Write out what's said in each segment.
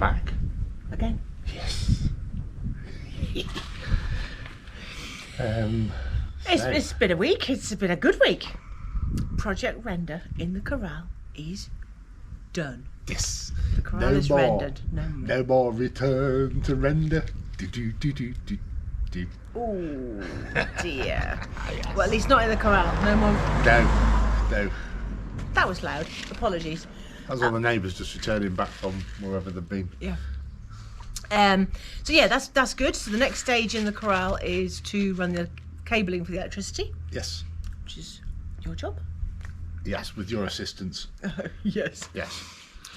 back. Again. Yes. It's been a week. It's been a good week. Project Render in the corral is done. Yes. The corral is rendered. No more return to render. Do. Oh dear. Yes. Well, at least not in the corral. No more. No. That was loud. Apologies. That's all the neighbours just returning back from wherever they've been. Yeah. So yeah, that's good. So the next stage in the corral is to run the cabling for the electricity. Yes. Which is your job. Yes, with your assistance. Yes. Yes.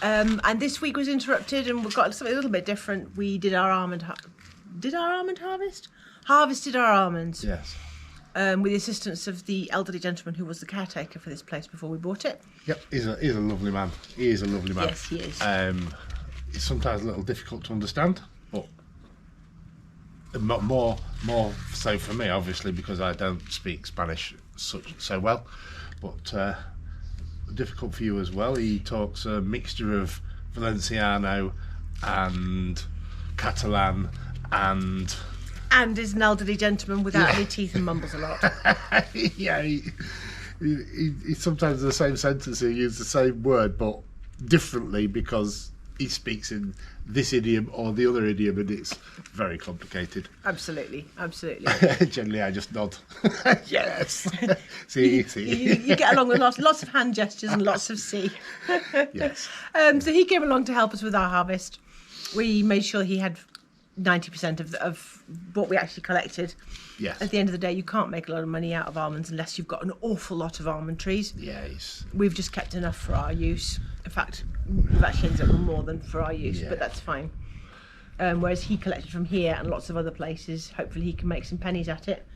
And this week was interrupted, and we've got something a little bit different. We did our almond harvest? Harvested our almonds. Yes. With the assistance of the elderly gentleman who was the caretaker for this place before we bought it. Yep, he's a lovely man. He is a lovely man. Yes, he is. It's sometimes a little difficult to understand, but more so for me, obviously, because I don't speak Spanish so well. But difficult for you as well. He talks a mixture of Valenciano and Catalan and is an elderly gentleman without any teeth and mumbles a lot. Yeah, he sometimes in the same sentence he uses the same word but differently because he speaks in this idiom or the other idiom, and it's very complicated. Absolutely. Generally I just nod. Yes. See. You get along with lots of hand gestures and lots of see. Yes. So he came along to help us with our harvest. We made sure he had 90% of what we actually collected. Yes. At the end of the day, you can't make a lot of money out of almonds unless you've got an awful lot of almond trees. Yes. We've just kept enough for our use. In fact, we've actually ended up with more than for our use, but that's fine. Whereas he collected from here and lots of other places. Hopefully he can make some pennies at it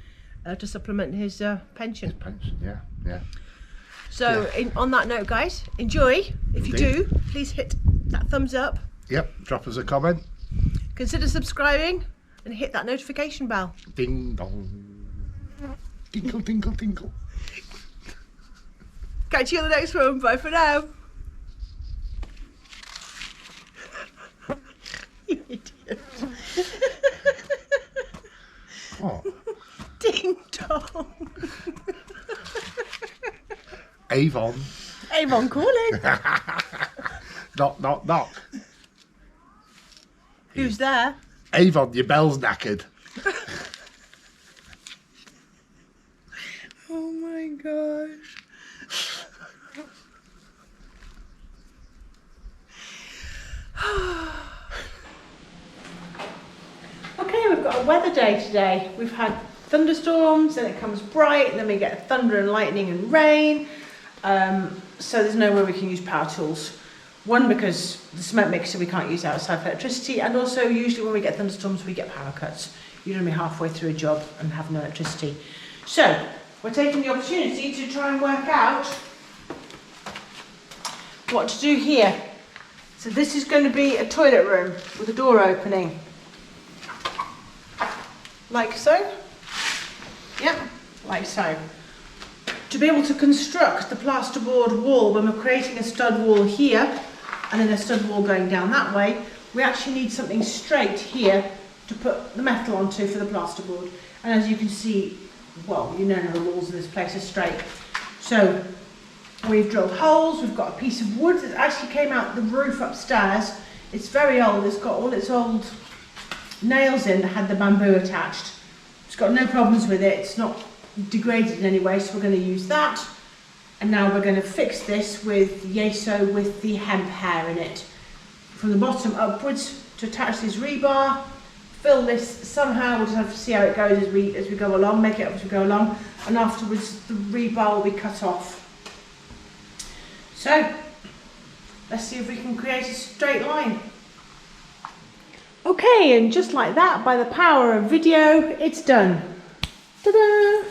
to supplement his pension. Yeah. So on that note, guys, enjoy. If you do, please hit that thumbs up. Yep, drop us a comment. Consider subscribing and hit that notification bell. Ding dong. Tinkle, tinkle, tinkle. Catch you on the next one. Bye for now. You idiot. What? Ding dong. Avon calling. Knock. Who's there? Avon, your bell's knackered. Oh my gosh. Okay, we've got a weather day today. We've had thunderstorms, then it comes bright, then we get thunder and lightning and rain. So there's no way we can use power tools. One, because the cement mixer we can't use outside for electricity, and also usually when we get thunderstorms we get power cuts. You're going to be halfway through a job and have no electricity. So we're taking the opportunity to try and work out what to do here. So this is going to be a toilet room with a door opening. Like so. Yep, like so. To be able to construct the plasterboard wall when we're creating a stud wall here and then a stud wall going down that way, we actually need something straight here to put the metal onto for the plasterboard. And as you can see, well, you know the walls in this place are straight. So we've drilled holes, we've got a piece of wood that actually came out the roof upstairs. It's very old, it's got all its old nails in that had the bamboo attached. It's got no problems with it, it's not degraded in any way, so we're going to use that. And now we're going to fix this with yeso with the hemp hair in it. From the bottom upwards to attach this rebar, fill this somehow, we'll just have to see how it goes as we go along, make it up as we go along, and afterwards the rebar will be cut off. So, let's see if we can create a straight line. Okay, and just like that, by the power of video, it's done. Ta-da!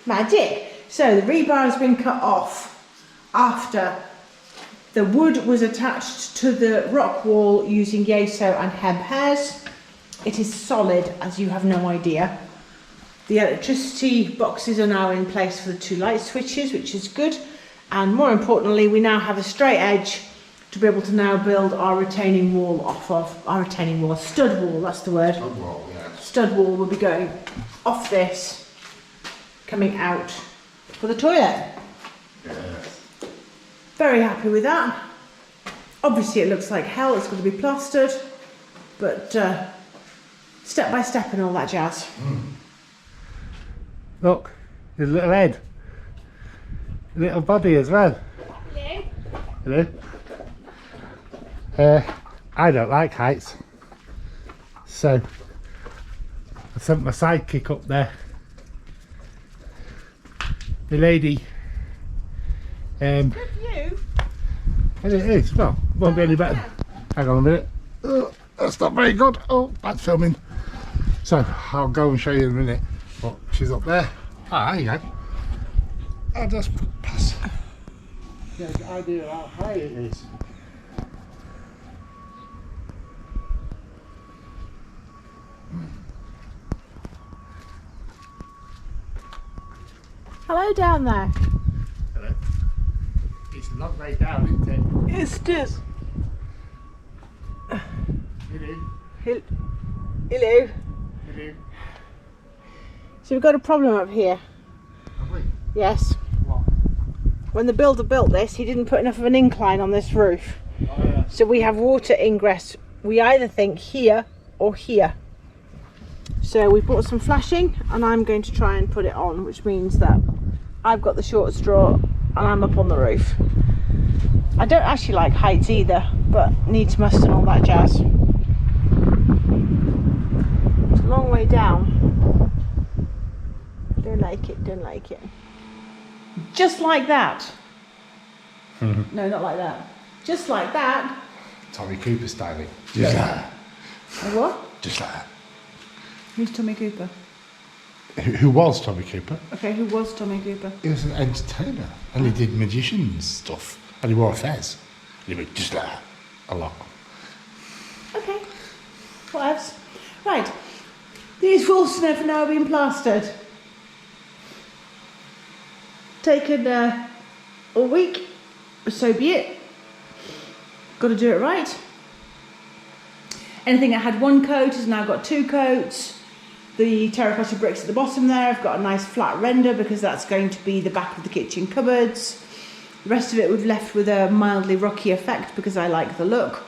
Magic! So the rebar has been cut off after the wood was attached to the rock wall using yeso and hemp hairs. It is solid, as you have no idea. The electricity boxes are now in place for the two light switches, which is good. And more importantly, we now have a straight edge to be able to now build our retaining wall off of, stud wall, that's the word. Stud wall, yes. Stud wall will be going off this, coming out for the toilet. Yes. Very happy with that. Obviously it looks like hell, it's going to be plastered, but step by step and all that jazz. Look, his little head, little body as well. Hello. Hello. I don't like heights, so I sent my sidekick up there. The lady. Good view. And it is, well, won't be any better. Hang on a minute. Oh, that's not very good. Oh, that's filming. So I'll go and show you in a minute. But she's up there. Ah, there you go. I'll just pass. Get an idea of how high it is. Hello down there. Hello. It's a long way down, isn't it? Yes, it is. Hello. Hello. Hello. So we've got a problem up here. Have we? Yes. What? When the builder built this, he didn't put enough of an incline on this roof. Oh, yeah. So we have water ingress. We either think here or here. So we bought some flashing and I'm going to try and put it on, which means that I've got the short straw and I'm up on the roof. I don't actually like heights either, but needs must and all that jazz. It's a long way down. Don't like it, don't like it. Just like that. No, not like that. Just like that. Tommy Cooper styling. Just like that. A what? Just like that. Who's Tommy Cooper? Who was Tommy Cooper? Okay, who was Tommy Cooper? He was an entertainer and he did magician stuff and he wore a fez. And he went just like that a lot. Okay. What else? Right. These walls have now been plastered. Taken a week, so be it. Got to do it right. Anything that had one coat has now got two coats. The terracotta bricks at the bottom there, I've got a nice flat render because that's going to be the back of the kitchen cupboards. The rest of it we've left with a mildly rocky effect because I like the look.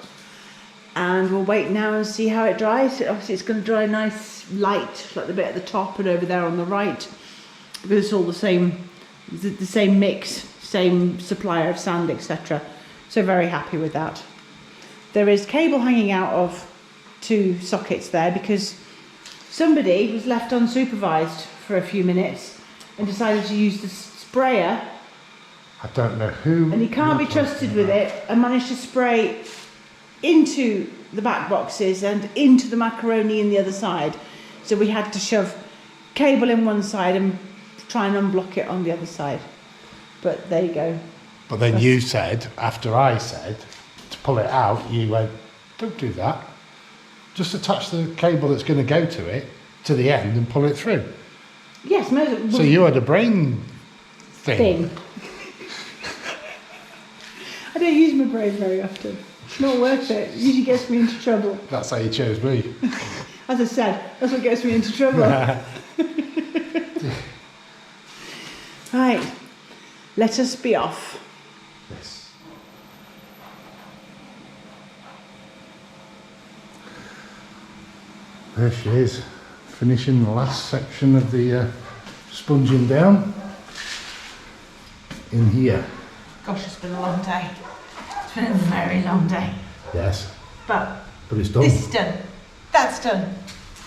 And we'll wait now and see how it dries. Obviously it's going to dry nice light, like the bit at the top and over there on the right, because it's all the same mix, same supplier of sand, etc. So very happy with that. There is cable hanging out of two sockets there because somebody was left unsupervised for a few minutes and decided to use the sprayer. I don't know who. And he can't be trusted with it and managed to spray into the back boxes and into the macaroni in the other side. So we had to shove cable in one side and try and unblock it on the other side. But there you go. But then you said, after I said, to pull it out, you went, don't do that. Just attach the cable that's going to go to it to the end and pull it through. Yes, so you had a brain thing. I don't use my brain very often. It's not worth it. It usually gets me into trouble. That's how you chose me. As I said, that's what gets me into trouble. Right, let us be off. Yes. There she is, finishing the last section of the sponging down in here. Gosh, it's been a long day. It's been a very long day. Yes. But It's done. this is done. That's done.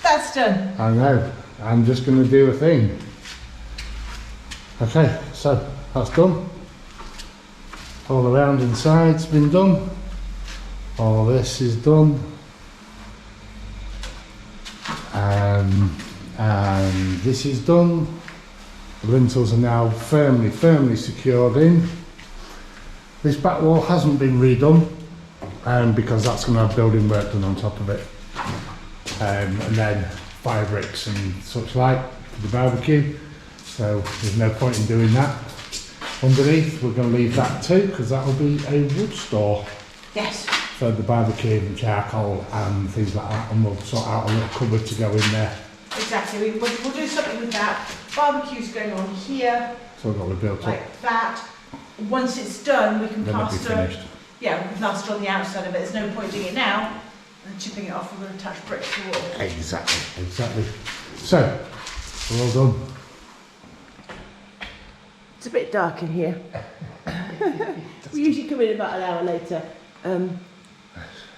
That's done. I know. I'm just going to do a thing. Okay, so that's done. All around inside's been done. All this is done. And this is done. The lintels are now firmly secured in. This back wall hasn't been redone because that's going to have building work done on top of it. And then fire bricks and such like for the barbecue. So there's no point in doing that. Underneath we're going to leave that too because that will be a wood store. Yes. for the barbecue and charcoal and things like that, and we'll sort out a little cupboard to go in there. Exactly. We'll do something with that. Barbecue's going on here. So we've got to build up. Like that. Once it's done, we can Then it'll be plaster. finished. Yeah, we can plaster on the outside of it. There's no point doing it now and chipping it off. We're going to attach bricks to the wall. Exactly. So, we're all done. It's a bit dark in here. We usually come in about an hour later,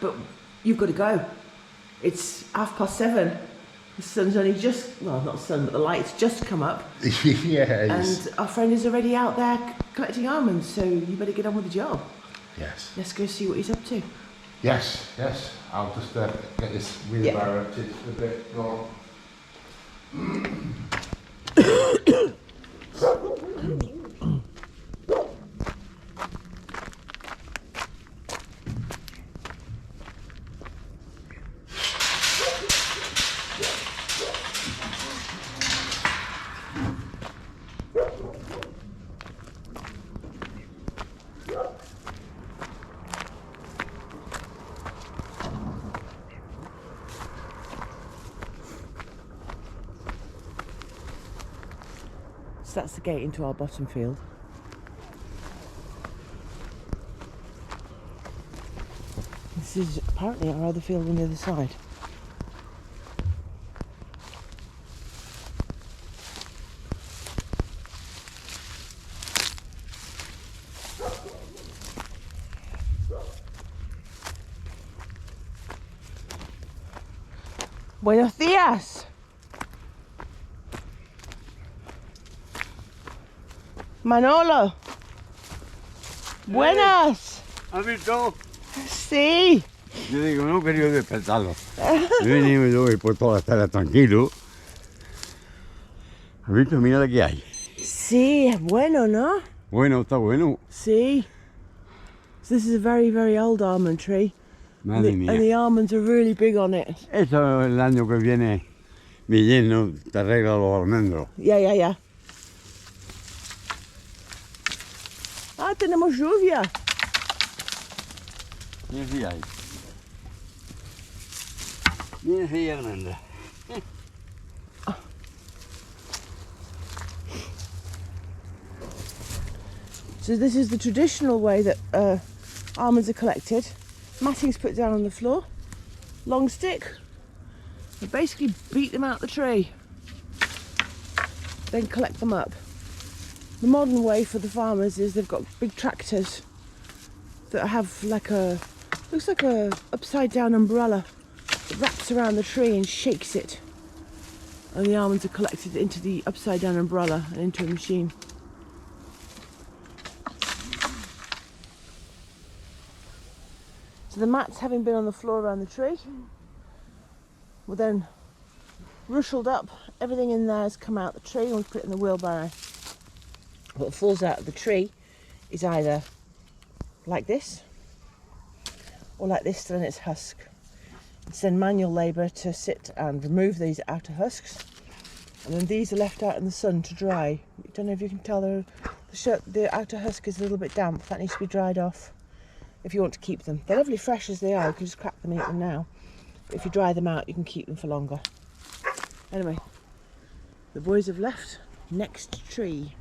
but you've got to go. It's 7:30. The sun's only just, well, not the sun, but the light's just come up. Yes. And our friend is already out there collecting almonds, so you better get on with the job. Yes. Let's go see what he's up to. Yes. I'll just get this wheelbarrow emptied a bit more. So that's the gate into our bottom field. This is apparently our other field on the other side. Buenos días. Manolo. Buenas. ¿Has visto? Sí. Yo digo, no he querido despertarlo. He venido yo he puesto la estar tranquilo. ¿Has visto? Mira lo que hay. Sí, es bueno, ¿no? Bueno, está bueno. Sí. So this is a very, very old almond tree. Madre And mía. the almonds are really big on it. Eso el año que viene, mi yerno te arregla los almendros. Yeah. Ah, tenemos lluvia. Mira si hay. Mira si hay almendras. So this is the traditional way that almonds are collected. Matting's put down on the floor, long stick, and basically beat them out the tree, then collect them up. The modern way for the farmers is they've got big tractors that have like looks like a upside down umbrella that wraps around the tree and shakes it, and the almonds are collected into the upside down umbrella and into a machine. So the mats, having been on the floor around the tree, were then rustled up. Everything in there has come out the tree and we put it in the wheelbarrow. What falls out of the tree is either like this or like this, still in its husk. It's then manual labour to sit and remove these outer husks, and then these are left out in the sun to dry. I don't know if you can tell the outer husk is a little bit damp. That needs to be dried off if you want to keep them. They're lovely fresh as they are. You can just crack them and eat them now. But if you dry them out, you can keep them for longer. Anyway, the boys have left. Next tree.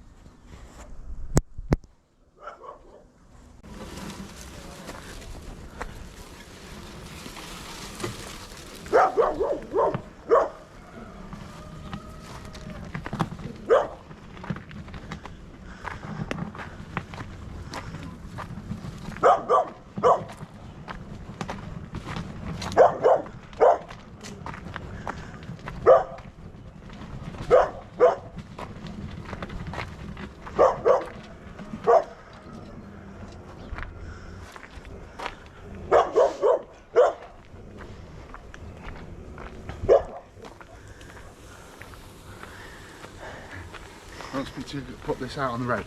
Wants me to put this out on the road.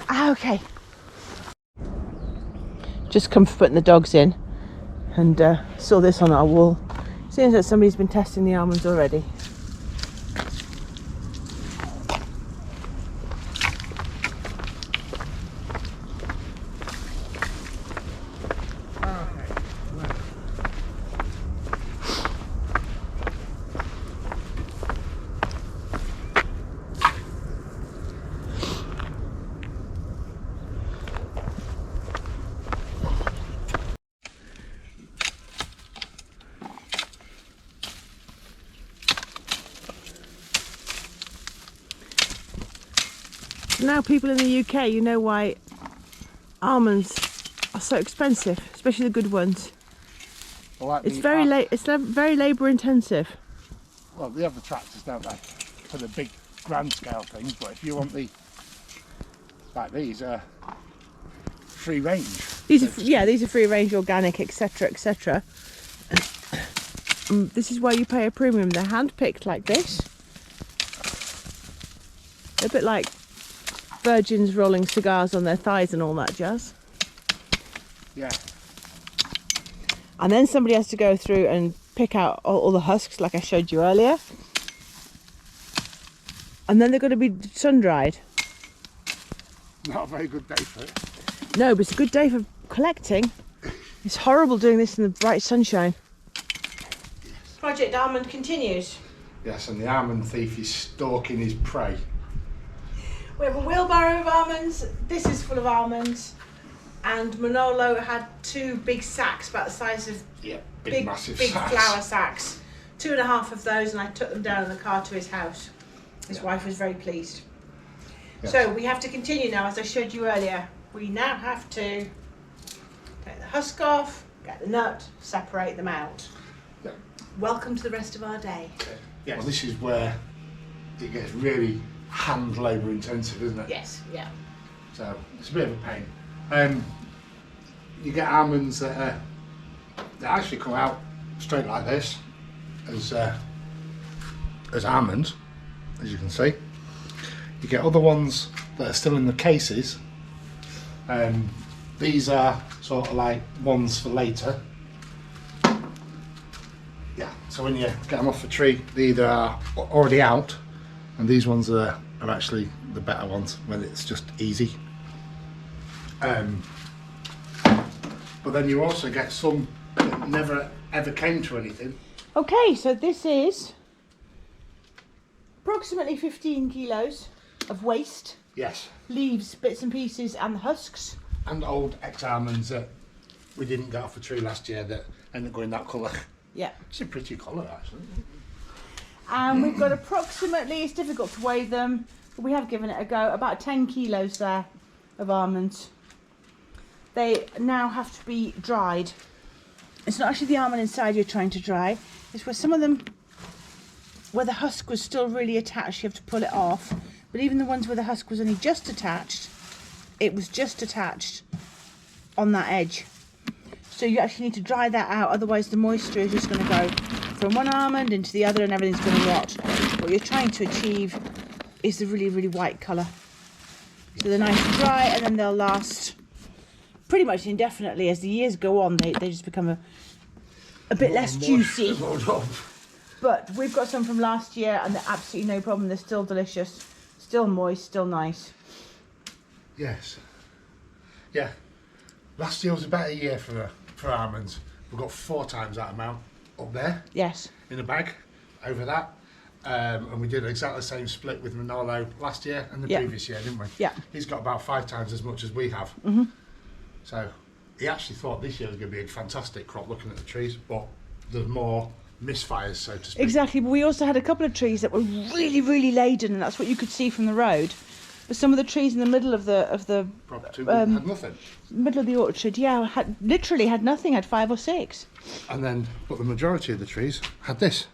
Ah, okay. Just come for putting the dogs in, and saw this on our wall. Seems that somebody's been testing the almonds already. So now people in the UK, you know why almonds are so expensive, especially the good ones. Like It's very very labour intensive. Well, they have the tractors, don't they, for the big grand scale things, but if you want the, like these are free range. These are free range, organic, etc, etc. This is why you pay a premium. They're hand picked like this. They're a bit like virgins rolling cigars on their thighs and all that jazz. Yeah. And then somebody has to go through and pick out all the husks like I showed you earlier. And then they're going to be sun dried. Not a very good day for it. No, but it's a good day for collecting. It's horrible doing this in the bright sunshine. Project Almond continues. Yes, and the almond thief is stalking his prey. We have a wheelbarrow of almonds. This is full of almonds. And Manolo had 2 big sacks about the size of big massive big sacks. flour sacks. 2.5 of those, and I took them down in the car to his house. His wife was very pleased. Yes. So we have to continue now, as I showed you earlier. We now have to take the husk off, get the nut, separate them out. Yeah. Welcome to the rest of our day. Yes. Well, this is where it gets really hand labour intensive, isn't it? Yes, yeah. So it's a bit of a pain. You get almonds that they actually come out straight like this as almonds, as you can see. You get other ones that are still in the cases. These are sort of like ones for later. Yeah, so when you get them off the tree, they either are already out, and these ones are actually the better ones when it's just easy. But then you also get some that never ever came to anything. Okay, so this is approximately 15 kilos of waste. Yes. Leaves, bits and pieces, and the husks. And old ex-almonds that we didn't get off the tree last year that ended up going that colour. Yeah. It's a pretty colour actually. And we've got approximately, it's difficult to weigh them, but we have given it a go, about 10 kilos there of almonds. They now have to be dried. It's not actually the almond inside you're trying to dry, it's where some of them, where the husk was still really attached, you have to pull it off. But even the ones where the husk was only just attached, it was just attached on that edge. So you actually need to dry that out, otherwise the moisture is just going to go from one almond into the other and everything's going to rot. What you're trying to achieve is the really, really white colour. So they're nice and dry, and then they'll last pretty much indefinitely. As the years go on, they just become a bit less juicy. But we've got some from last year and they're absolutely no problem. They're still delicious, still moist, still nice. Yes. Yeah. Last year was a better year for almonds. We've got 4 times that amount up there. Yes. In a bag, over that. And we did exactly the same split with Manolo last year and the previous year, didn't we? Yeah. He's got about 5 times as much as we have. So he actually thought this year was going to be a fantastic crop looking at the trees, but there's more misfires, so to speak. Exactly, but we also had a couple of trees that were really, really laden, and that's what you could see from the road. But some of the trees in the middle of the Property had nothing. Middle of the orchard, literally had nothing, had 5 or 6. And then, but the majority of the trees had this.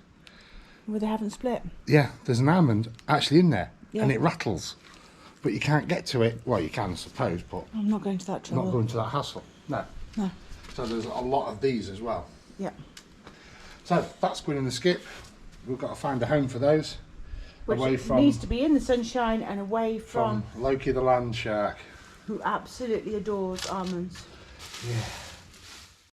Where they haven't split. Yeah, there's an almond actually in there, Yeah. and it rattles. But you can't get to it. Well, you can, I suppose, but I'm not going to that trouble. not going to that hassle. No. No. So there's a lot of these as well. Yeah. So that's going in the skip. We've got to find a home for those. Which away from needs to be in the sunshine and away from Loki the land shark. who absolutely adores almonds. Yeah.